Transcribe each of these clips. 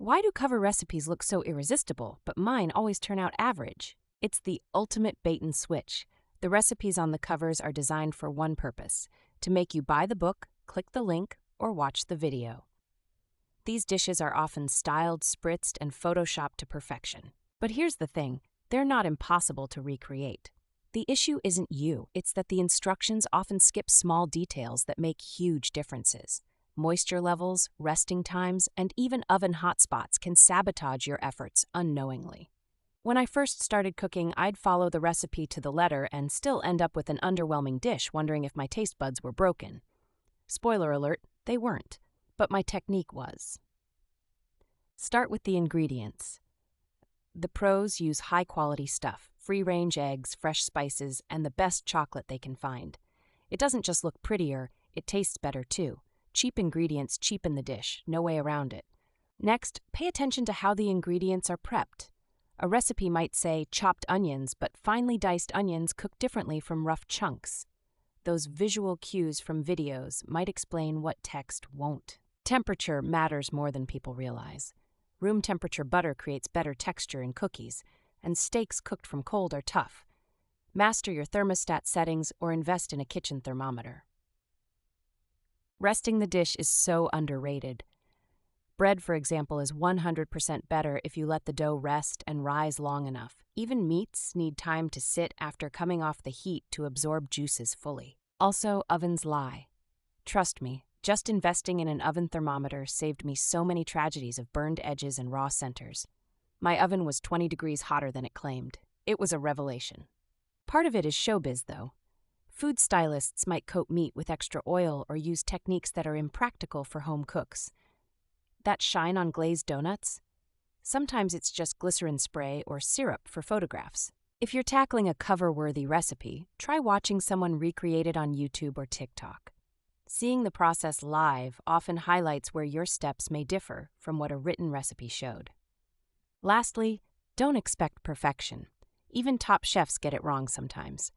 Why do cover recipes look so irresistible, but mine always turn out average? It's the ultimate bait and switch. The recipes on the covers are designed for one purpose: to make you buy the book, click the link, or watch the video. These dishes are often styled, spritzed, and photoshopped to perfection. But here's the thing, they're not impossible to recreate. The issue isn't you, it's that the instructions often skip small details that make huge differences. Moisture levels, resting times, and even oven hotspots can sabotage your efforts unknowingly. When I first started cooking, I'd follow the recipe to the letter and still end up with an underwhelming dish, wondering if my taste buds were broken. Spoiler alert, they weren't, but my technique was. Start with the ingredients. The pros use high-quality stuff, free-range eggs, fresh spices, and the best chocolate they can find. It doesn't just look prettier, it tastes better too. Cheap ingredients cheapen the dish, no way around it. Next, pay attention to how the ingredients are prepped. A recipe might say chopped onions, but finely diced onions cook differently from rough chunks. Those visual cues from videos might explain what text won't. Temperature matters more than people realize. Room temperature butter creates better texture in cookies, and steaks cooked from cold are tough. Master your thermostat settings or invest in a kitchen thermometer. Resting the dish is so underrated. Bread, for example, is 100% better if you let the dough rest and rise long enough. Even meats need time to sit after coming off the heat to absorb juices fully. Also, ovens lie. Trust me, just investing in an oven thermometer saved me so many tragedies of burned edges and raw centers. My oven was 20 degrees hotter than it claimed. It was a revelation. Part of it is showbiz, though. Food stylists might coat meat with extra oil or use techniques that are impractical for home cooks. That shine on glazed donuts? Sometimes it's just glycerin spray or syrup for photographs. If you're tackling a cover-worthy recipe, try watching someone recreate it on YouTube or TikTok. Seeing the process live often highlights where your steps may differ from what a written recipe showed. Lastly, don't expect perfection. Even top chefs get it wrong sometimes.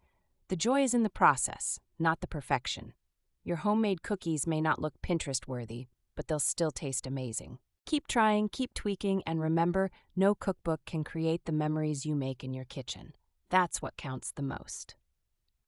The joy is in the process, not the perfection. Your homemade cookies may not look Pinterest-worthy, but they'll still taste amazing. Keep trying, keep tweaking, and remember, no cookbook can create the memories you make in your kitchen. That's what counts the most.